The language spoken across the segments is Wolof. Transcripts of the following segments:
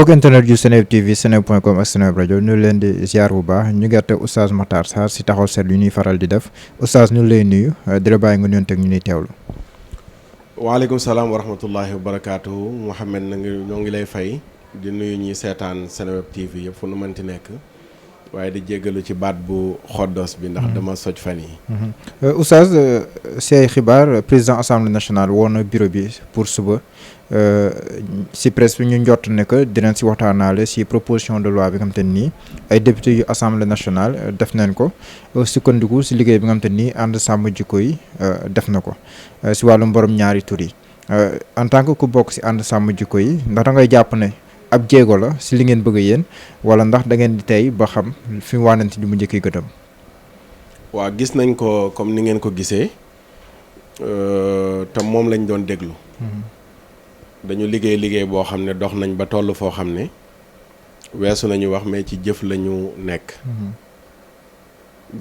mbokk internet yu Seneweb TV seneweb.com ak Seneweb rajo ñu leen di ziar bu baax ñu ngi àtte Oustaz Makhtar Sarr si taxaw seet yu ñuy faral di def Oustaz ñu lay nuyu di la bàyyi nga nuyoon teg ñu ñuy teewlu. waaleykum salaam wa rahmatullahi wa barakaatu Mouhamed na ñoo ngi lay fay di nuyu ñi seetaan Seneweb TV yëpp fu nu mënti nekk waaye di jéggalu ci baat bu xoddos bi ndax dama soj fan yi. Oustaz si ay xibaar président assemblée nationale woon na bureau bi pour suba si presse bi ñu njort ne que dinañ si waxtaanaale si proposition de loi bi nga xam te nii ay député yu assemblée nationale def nañ ko sukkandiku si liggéey bi nga xam te nii ànd sàmm jikko yi def na ko si wàllum borom ñaari tur yi en tant que ku bokk si ànd sàmm jikko yi ndax da ngay jàpp ne ab jéego la si li ngeen bëgg yéen wala ndax da ngeen di tey ba xam fi mu wànnante di mu njëkk gëtam. waaw gis nañ ko comme ni ngeen ko gisee te moom lañ doon déglu. dañu liggéey boo xam ne dox nañ ba toll foo xam ne weesu nañu wax mais ci jëf la ñu nekk.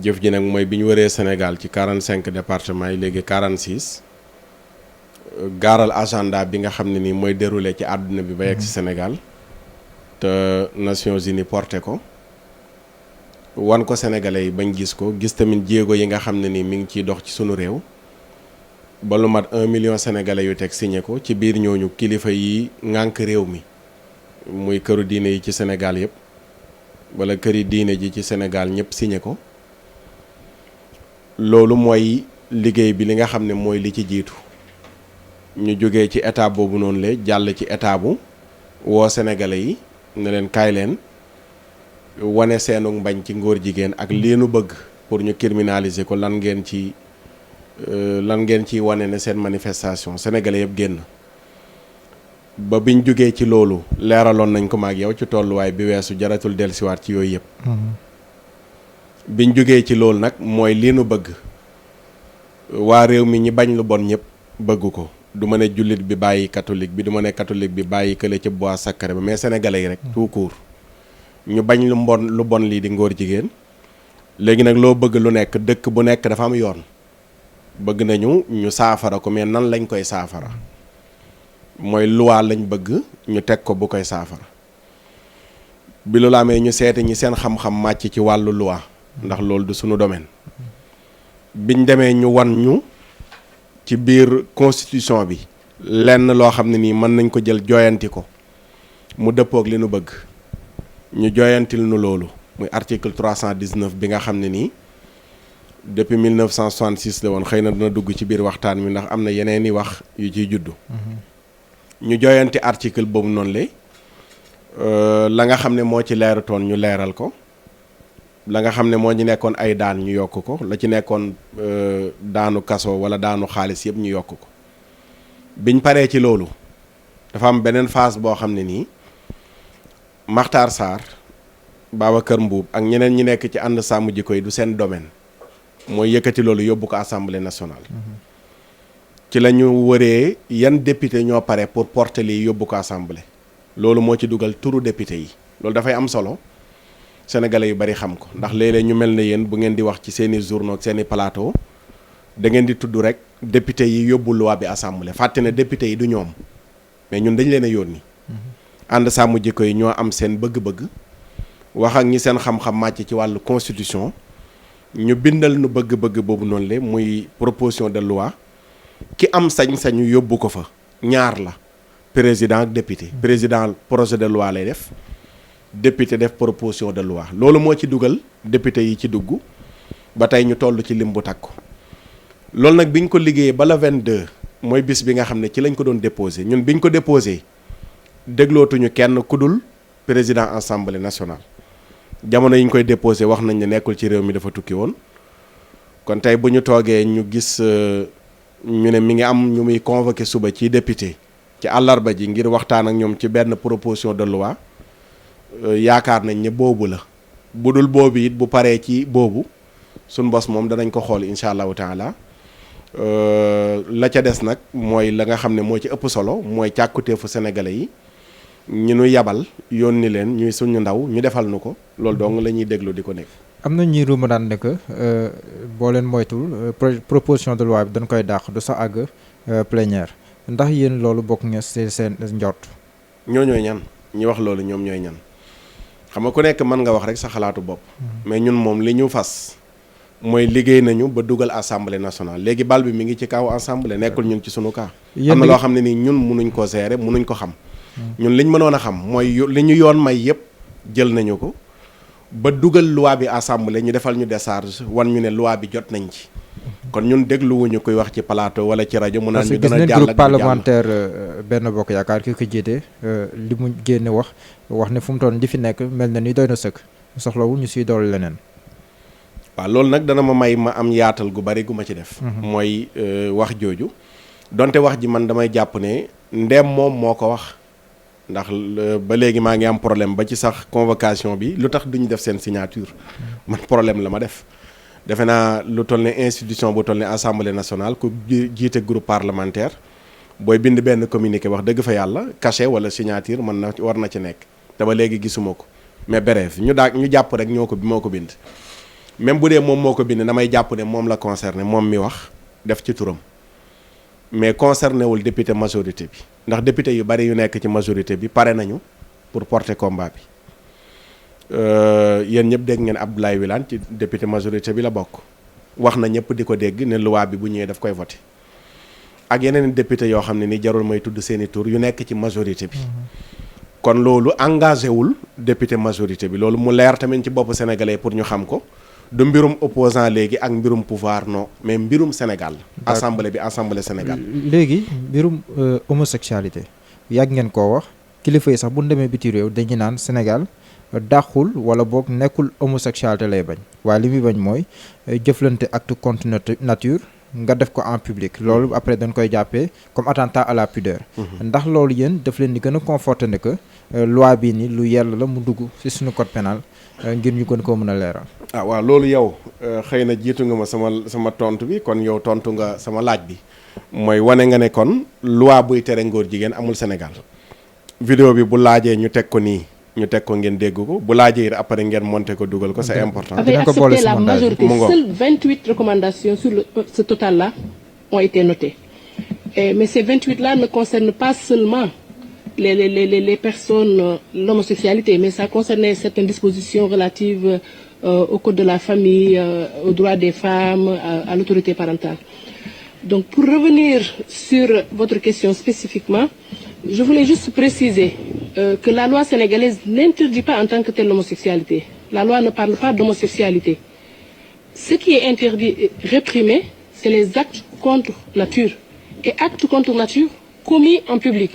jëf ji nag mooy bi ñu wëree Sénégal ci 45 départements yi léegi 46 gaaral agenda bi nga xam ne nii mooy déroulé ci àdduna bi ba yegg ci Sénégal te Nations Unies porté ko wan ko sénégalais yi bañ gis ko gis tamit jéego yi nga xam ne nii mi ngi ciy dox ci sunu réew. ba lu mat 1 million sénégalais yu teg signé ko ci biir ñooñu kilifa yi ŋànk réew mi muy këru diine yi ci Sénégal yëpp wala këri diine ji ci Sénégal ñëpp signé ko loolu mooy liggéey bi li nga xam ne mooy li ci jiitu ñu jógee ci étape boobu noonu la jàll ci étape bu woo sénégalais yi ne leen kaay leen wane seenu mbañ ci ngóor jigéen ak leenu bëgg pour ñu criminaliser ko lan ngeen ci wane ne seen manifestation sénégalais yëpp génn ba biñ jógee ci loolu leeraloon nañ ko maag yow ci tolluwaay bi weesu jaratul dellusiwaat ci yooyu yëpp. biñ jógee ci loolu nag mooy lii nu bëgg waa réew mi ñi bañ lu bon ñëpp bëgg ko du ma ne jullit bi bàyyi catholique bi du ma ne catholique bi bàyyi kële ci bois sacré ba mais sénégalais yi rek tout court ñu bañ lu bon lii di ngóor jigéen léegi nag loo bëgg lu nekk dëkk bu nekk dafa am yoon. bëgg nañu ñu saafara ko mais nan lañ koy saafara mooy loi lañ bëgg ñu teg ko bu koy saafara bi loolu amee ñu seeti ñi seen xam-xam màcc ci wàllu loi ndax loolu du sunu domaine biñ demee ñu wan ñu ci biir constitution bi lenn loo xam ne nii mën nañ ko jël jooyanti ko mu dëppoog li nu bëgg ñu jooyantil nu loolu muy article 319 bi nga xam ne nii depuis 1966 la woon xëy na dina dugg ci biir waxtaan mi ndax am na yeneen i wax yu ciy juddu. ñu jooyanti article boobu noonu la nga xam ne moo ci leeratoon ñu leeral ko la nga xam ne moo ñu nekkoon ay daan ñu yokk ko la ci nekkoon daanu kaso wala daanu xaalis yëpp ñu yokk ko biñ paree ci loolu dafa am beneen phase boo xam ne nii Makhtar Sarr Babacar Mbuub ak ñeneen ñi nekk ci ànd sàmm jikko yi du seen domaine. mooy yëkkati loolu yóbbu ko assemblée nationale. ci la ñu wëree yan député ñoo pare pour porter lii yóbbu ko assemblée. loolu moo ci dugal turu député yi loolu dafay am solo sénégalais yu bari xam ko ndax léeg-léeg ñu mel ne yéen bu ngeen di wax ci seeni journaux ak seeni plateau da ngeen di tudd rek député yi yóbbu loi bi assemblée fàtte ne député yi du ñoom mais ñun dañ leen a yónni. ànd sàmm jikko yi ñoo am seen bëgg-bëgg wax ak ñi seen xam-xam màcc ci wàllu constitution. ñu bindal nu bëgg-bëgg boobu noonu la muy proposition de loi ki am sañ-sañu yóbbu ko fa ñaar la président ak député président projet de loi lay def député def proposition de loi loolu moo ci dugal député yi ci dugg ba tey ñu toll ci lim bu takku loolu nag bi ñu ko liggéeyee ba la 22 mooy bis bi nga xam ne ci lañ ko doon déposé ñun bi ñu ko déposé déglootuñu kenn ku dul président assemblée nationale. jamono yi ñu koy déposé wax nañ ne nekkul ci réew mi dafa tukki woon kon tey bu ñu toogee ñu gis ñu ne mi ngi am ñu muy convoqué suba ci député ci àllarba ji ngir waxtaan ak ñoom ci benn proposition de loi yaakaar nañ ne boobu la bu dul boobu it bu paree ci boobu suñ bos moom danañ ko xool incha allahu taala la ca des nag mooy la nga xam ne moo ci ëpp solo mooy càkkutéefu sénégalais yi ñu nu yabal yónni leen ñuy suñu ndaw ñu defal nu ko loolu dong la ñuy déglu di ko nekk. am na ñuy ruuma daan ne que boo leen moytul proposition de loi bi dañ koy dàq du sa àgg plénière ndax yéen loolu bokk nga seen njort. ñooñooy ñan. ñi wax loolu ñoom ñooy ñan xam nga ku nekk mën nga wax rek sa xalaatu bopp mais ñun moom li ñu fas mooy liggéey nañu ba dugal assemblée nationale léegi bal bi mi ngi ci kaw assemblée nekkul ñun ci sunu cas am na loo xam ne nii ñun munuñ ko gérer munuñ ko xam ñun liñ mënoon a xam mooy li ñu yoon may yëpp jël nañu ko ba dugal loi bi assemblée ñu defal ñu décharge wan ñu ne loi bi jot nañ ci kon ñun dégluwuñu koy wax ci plateau wala ci rajo mu naan ñu gën a jàll groupe parlementaire Benno Bokk Yaakaar ki ko jiite li mu génne wax ne fu mu toll di fi nekk mel na ni doy na sëkk soxlawul ñu siy dool leneen waaw loolu nag dana ma may ma am yaatal gu bari gu ma ci def mooy wax jooju donte wax ji man damay jàpp ne ndeem moom moo ko wax ndax ba léegi maa ngi am problème ba ci sax convocation bi lu tax duñu def seen signature man problème la ma defe naa lu toll ne institution bu toll ne assemblée nationale ku jiite groupe parlementaire booy bind benn communiqué wax dëgg fa yàlla cachet wala signature mën na war na ci nekk te ba léegi gisuma ko mais bref ñu jàpp rek moo ko bind même bu dee moom moo ko bind damay jàpp ne moom la concerné moom mi wax def ci turam mais concerné wul député majorité bi ndax député yu bari yu nekk ci majorité bi pare nañu pour porter combat bi yéen ñëpp dégg ngeen Abdoulaye Wilane ci député majorité bi la bokk wax na ñëpp di ko dégg ne loi bi bu ñëwee daf koy voté ak yeneen député yoo xam ne ni jarul may tudd seeni tur yu nekk ci majorité bi kon loolu engagé wul député majorité bi loolu mu leer tamit ci bopp sénégalais pour ñu xam ko du mbirum opposant léegi ak mbirum pouvoir non mais mbirum Sénégal assemblée bi assemblée Sénégal léegi mbirum homosexualité yàgg ngeen koo wax kilifa yi sax bu ñu demee biti réew dañuy naan Sénégal dàqul wala boog nekkul homosexualité lay bañ waaye li muy bañ mooy jëflante acte contre nature nga def ko en public loolu après dañ koy jàppee comme attentat à la pudeur ndax loolu yéen daf leen di gën a conforter ne que loi bii ni lu yell la mu dugg ci suñu code pénal ngir ñu gën koo mën a leeral waaw loolu yow xëy na jiitu nga ma sama tontu bi kon yow tontu nga sama laaj bi mooy wane nga ne kon loi buy tere ngóor jigéen amul Sénégal vidéo bi bu laajee ñu teg ko nii ñu teg ko ngeen dégg ko bu laajee it après ngeen monté ko dugal ko c'est important. Avait accepté la majorité. Seules 28 recommandations sur ce total-là ont été notées. Mais ces 28-là ne concernent pas seulement les personnes, l'homosexualité, mais ça concernait certaines dispositions relatives au code de la famille, aux droits des femmes, à l'autorité parentale. Donc pour revenir sur votre question spécifiquement, je voulais juste préciser que la loi sénégalaise n'interdit pas en tant que telle l'homosexualité. La loi ne parle pas d'homosexualité. Ce qui est interdit et réprimé, c'est les actes contre nature. Et actes contre nature commis en public.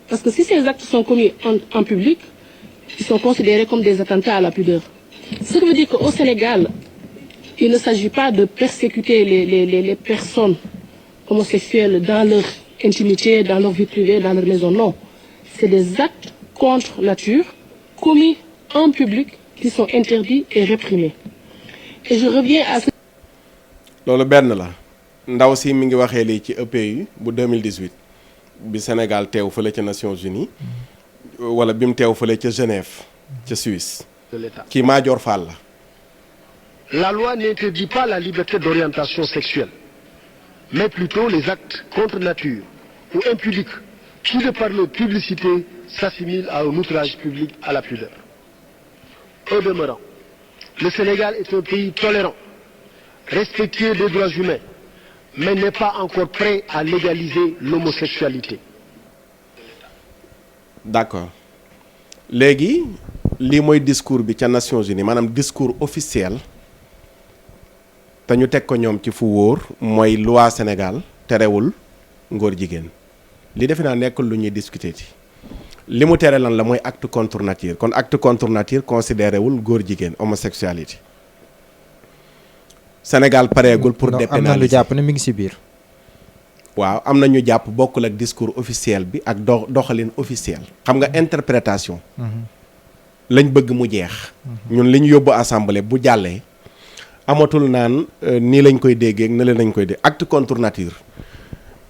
Parce que si ces actes sont commis en public, ils sont considérés comme des attentats à la pudeur. Ce qui veut dire qu'au Sénégal, il ne s'agit pas de persécuter les personnes homosexuelles dans leur intimité, dans leur vie privée, dans leur maison. Non. C'est des actes contre nature commis en public qui sont interdits et réprimés. Et je reviens à ce... loolu benn la ndaw si mi ngi waxee lii ci EPU bu 2018 bi Sénégal teew fële ca Nations Unies wala bi mu teew fële ca Genève ca Suisse kii Madior Fall la. La loi n'interdit pas la liberté d'orientation sexuelle, mais plutôt les actes contre nature ou impudiques qui, de par leur publicité, s'assimilent à un outrage public à la pudeur. Au demeurant, le Sénégal est un pays tolérant, respectueux des droits humains, mais n'est pas encore prêt à légaliser l'homosexualité. D'accord léegi lii mooy discours bi ca Nations Unies maanaam discours officiel te ñu teg ko ñoom ci fu wóor mooy loi Sénégal terewul ngóor jigéen li defe naa nekkul lu ñuy discuter ci li mu tere lan la mooy acte contre nature kon acte contre nature considéré wul góor jigéen homosexualité Sénégal pareegul pour dépénaliser. am na lu jàpp ne mi ngi ci biir. waaw am na ñu jàpp bokkul ak discours officiel bi ak doxalin officiel. xam nga interprétation. lañ bëgg mu jeex. ñun li ñu yóbbu assemblée bu jàllee amatul naan nii lañ koy déggee na leen lañ koy dégg acte contre nature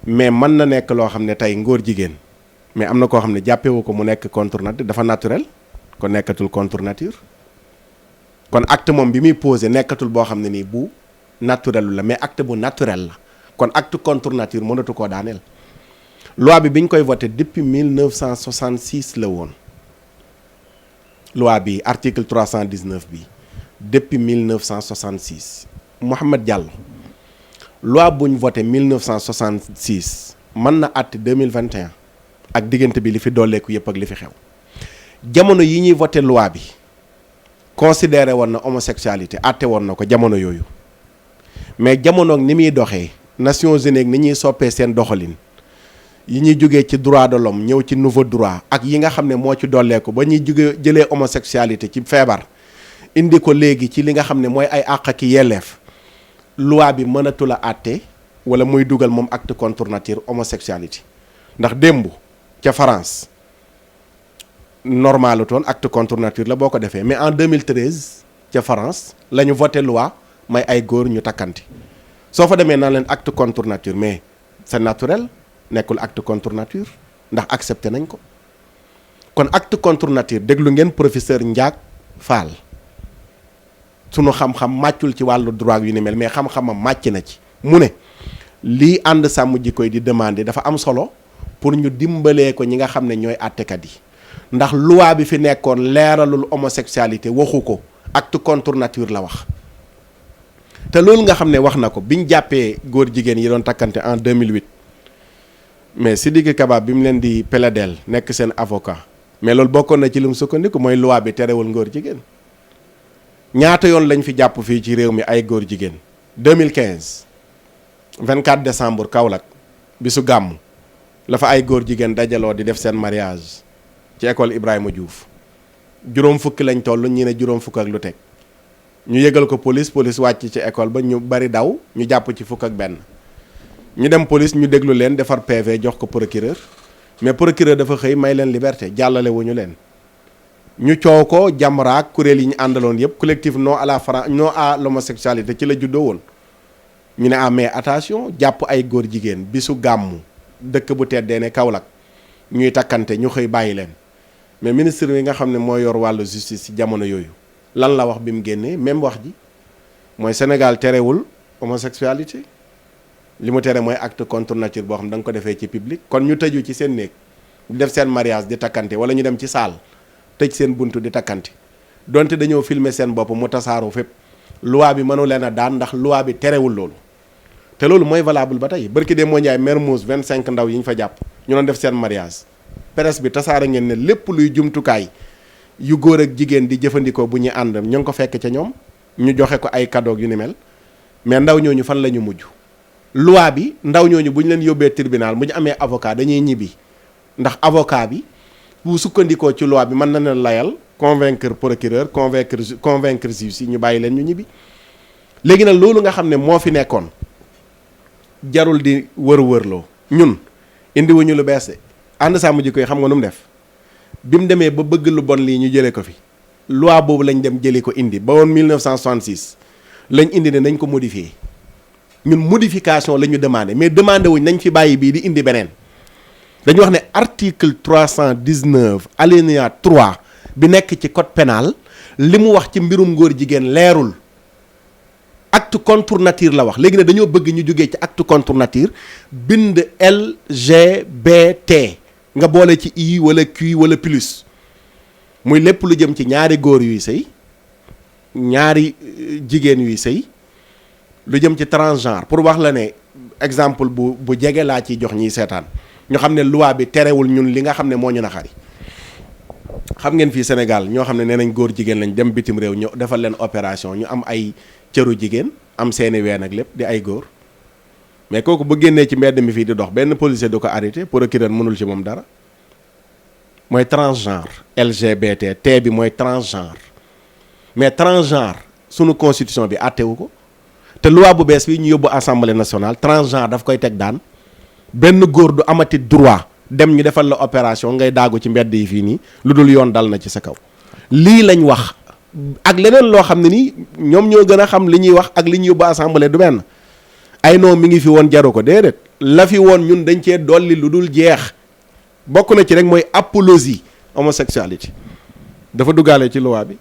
mais mën na nekk loo xam ne tey ngóor jigéen mais am na koo xam ne jàppewu ko mu nekk contre nature dafa naturel kon nekkatul contre nature kon acte moom bi muy posé nekkatul boo xam ne nii bu naturel la mais acte bu naturel la kon acte contre nature mënatu koo daaneel loi bi ñu koy voté depuis 1966 la woon loi bi article 319 bi depuis 1966 Mouhamed Diallo loi bu ñu voté 1966 mën na àtte 2021 ak diggante bi li fi dooleeku yëpp ak li fi xew jamono yi ñuy voté loi bi considéré woon na homosexualité àtte woon na ko jamono yooyu mais jamonoog ni muy doxee Nations Unies ni ñuy soppee seen doxalin yi ñuy jógee ci droit de l'homme ñëw ci nouveau droit ak yi nga xam ne moo ci dolleeku ba ñuy jógee jëlee homosexualité ci feebar indi ko léegi ci li nga xam ne mooy ay àq ak yelleef loi bi mënatul a àtte wala muy dugal moom acte contre nature homosexualité ndax démb ca France normalu toon acte contre nature la boo ko defee mais en 2013 ca France la ñu voté loi may ay góor ñu takkante soo fa demee naan leen acte contre nature mais c'est naturel nekkul acte contre nature ndax accepté nañ ko kon acte contre nature déglu ngeen professeur Ndiak Fall sunu xam-xam màccul ci wàllu droit yu ni mel mais xam-xamam màcc na ci mu ne lii ànd sàmm jikko yi di demander dafa am solo pour ñu dimbalee ko ñi nga xam ne ñooy àttekat yi ndax loi bi fi nekkoon leeralul homosexualité waxu ko acte contre nature la wax te loolu nga xam ne wax na ko biñ jàppee góor jigéen yi doon takkante en 2008 mais Sidiki Kaba bi mu leen di plaider nekk seen avocat mais loolu bokkoon na ci li mu sukkandiku mooy loi bi terewul góor jigéen ñaata yoon lañ fi jàpp fii ci réew mi ay góor jigéen 2015 24 décembre Kaolack bisu gàmmu la fa ay góor jigéen dajaloo di def seen mariage ci école Ibrahima Diouf juróom fukki lañ toll ñi ne juróom fukk ak lu teg ñu yëgal ko police wàcc ci école ba ñu bari daw ñu jàpp ci fukk ak benn ñu dem police ñu déglu leen defar PV jox ko procureur mais procureur dafa xëy may leen liberté jàllale wuñu leen ñu coow ko Jamra kuréel yi ñu àndaloon yëpp collectif non à l'homosexualité ci la juddoo woon ñu ne mais attention jàpp ay góor jigéen bisu gàmmu dëkk bu teddee ne Kaolack ñuy takkante ñu xëy bàyyi leen mais ministre yi nga xam ne moo yor wàllu justice ci jamono yooyu lan la wax bi mu génnee même wax ji mooy Sénégal terewul homosexualité li mu tere mooy acte contre nature boo xam da nga ko defee ci public kon ñu tëju ci seen néeg di def seen mariage di takkante wala ñu dem ci salle tëj seen buntu di takkante donte dañoo filmer seen bopp mu tasaaroo fépp loi bi mënu leen a daan ndax loi bi terewul loolu te loolu mooy valable ba tey barki dee moo Ndiaye Mermoz 25 ndaw yi ñu fa jàpp ñu doon def seen mariage presse bi tasaare ngeen ne lépp luy jumtukaay yu góor ak jigéen di jëfandikoo bu ñuy ànd ñu ngi ko fekk ca ñoom ñu joxe ko ay cadeau yu ni mel mais ndaw ñooñu fan la ñu mujj loi bi ndaw ñooñu bu ñu leen yóbbee tribunal bu ñu amee avocat dañuy ñibbi ndax avocat bi bu sukkandikoo ci loi bi mën na leen layal convaincre procureur convaincre juge si ñu bàyyi leen ñu ñibbi léegi nag loolu nga xam ne moo fi nekkoon jarul di wër-wërloo ñun indiwuñu lu bees de ànd sàmm jikko yi xam nga nu mu def bi mu demee ba bëgg lu bon lii ñu jëlee ko fi loi boobu lañ dem jëlee ko indi ba woon 1966 lañ indi ne nañ ko modifier ñun modification la ñu demandé mais demandé wuñ nañ fi bàyyi bii di indi beneen dañu wax ne article 319 alinéa 3 bi nekk ci code pénal li mu wax ci mbirum góor jigéen leerul acte contre nature la wax léegi ne dañoo bëgg ñu jógee ci acte contre nature bind LGBT nga boole ci I wala Q wala plus muy lépp lu jëm ci ñaari góor yuy sëy ñaari jigéen yuy sëy lu jëm ci transgenre pour wax la ne exemple bu jege laa ciy jox ñiy seetaan ñu xam ne loi bi terewul ñun li nga xam ne moo ñu naxari xam ngeen fii Sénégal ñoo xam ne nee nañ góor jigéen lañ dem bitim réew ñu defal leen opération ñu am ay cëru jigéen am seeni ween ak lépp di ay góor mais kooku bu génnee ci mbedd mi fii di dox benn policier du ko arrêté procureur mënul ci moom dara mooy transgenre LGBT T bi mooy transgenre mais transgenre sunu constitution bi àttewu ko te loi bu bees fii ñu yóbbu assemblée nationale transgenre daf koy teg daan benn góor du amati droit dem ñu defal la opération ngay daagu ci mbedd yi fii nii lu dul yoon dal na ci sa kaw lii lañ wax ak leneen loo xam ne nii ñoom ñoo gën a xam li ñuy wax ak li ñu yóbbu assemblée du benn ay non mi ngi fi woon jaru ko déedéet la fi woon ñun dañ cee dolli lu dul jeex bokk na ci rek mooy apologie homosexualité dafa duggaale ci loi bi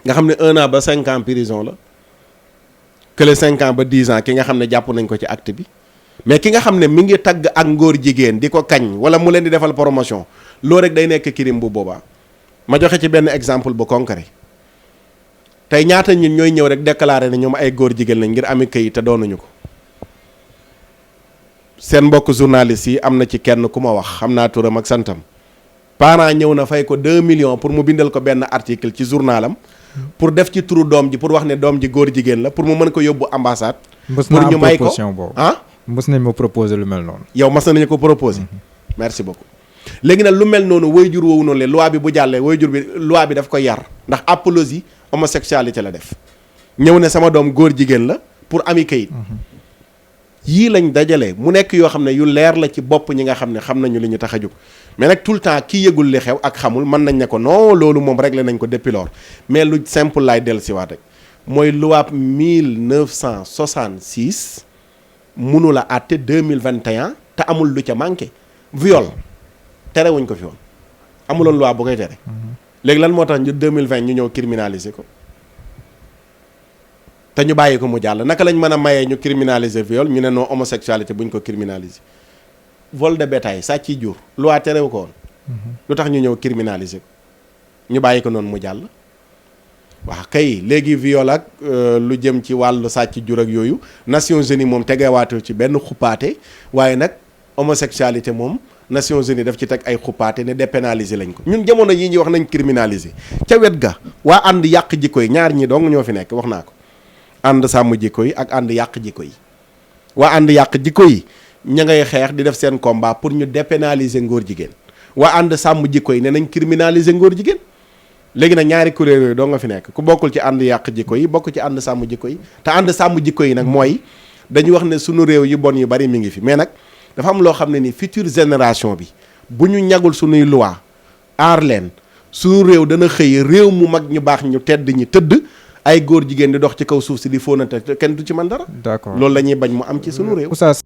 nga xam ne 1 an ba 5 ans prison la que les 5 ans ba 10 ans ki nga xam ne jàpp nañ ko ci acte bi mais ki nga xam ne mi ngi tagg ak ngóor jigéen di ko kañ wala mu leen di defal promotion loolu rek day nekk crime bu boobaa ma joxe ci benn exemple bu concret tey ñaata ñun ñooy ñëw rek déclarer ne ñoom ay góor jigéen lañ ngir ami këyit te doonuñu ko seen mbokk journaliste yi am na ci kenn ku ma wax xam naa turam ak santam parent ñëw na fay ko 2 millions pour mu bindal ko benn article ci journalam pour def ci turu doom ji pour wax ne doom ji góor jigéen la pour mu mën ko yóbbu ambassade. pour ñu may ko ah. mës nañ ma proposer lu mel noonu. yow mas nañu ko proposer. merci beaucoup. léegi nag lu mel noonu waajur woowu noonu le loi bi bu jàllee waajur bi loi bi daf ko yar ndax apologie homosexualité la def ñëw ne sama doom góor jigéen la pour ami kayit. yii lañ dajale mu nekk yoo xam ne yu leer la ci bopp ñi nga xam ne xam nañu li ñu tax a jóg mais nag tout le temps ki yëgul li xew ak xamul mën nañ ne ko non loolu moom réglé nañ ko depuis lors mais lu simple laay dellu si waat rek mooy loi 1966 munu la àtte 2021 te amul lu ca manqué viol terewuñ ko fi woon amuloon loi bu koy tere léegi lan moo tax ñu 2020 ñu ñëw criminaliser ko te ñu bàyyi ko mu jàll naka lañ mën a mayee ñu criminaliser viol ñu ne non homosexualité buñ ko criminaliser vol de bétail sàcc yi jur loi terewu ko woon lu tax ñu ñëw criminaliser ko ñu bàyyi ko noonu mu jàll waaw kay léegi viol ak lu jëm ci wàllu sàcc jur ak yooyu Nations Unies moom tegewaatu ci benn xuppaate waaye nag homosexualité moom Nations Unies daf ci teg ay xuppaate ne dépénaliser lañ ko ñun jamono yi ñuy wax nañ criminaliser ca wet ga waa ànd yàq jikko yi ñaar ñi dong ñoo fi nekk wax naa ko ànd sàmm jikko yi ak ànd yàq jikko yi waa ànd yàq jikko yi ña ngay xeex di def seen combat pour ñu dépénaliser ngóor jigéen waa ànd sàmm jikko yi ne nañ criminaliser ngóor jigéen léegi nag ñaari kuréel yooyu doo nga fi nekk ku bokkul ci ànd yàq jikko yi bokk ci ànd sàmm jikko yi te ànd sàmm jikko yi nag mooy dañu wax ne sunu réew yu bon yu bari mi ngi fi mais nag dafa am loo xam ne ni future génération bi bu ñu ñagul sunuy loi aar leen sunu réew dana xëy réew mu mag ñu baax ñu tedd ñi tëdd ay góor jigéen di dox ci kaw suuf si di fóonante kenn du ci mën dara. d'accord loolu la ñuy bañ mu am ci sunu réew. Oustaz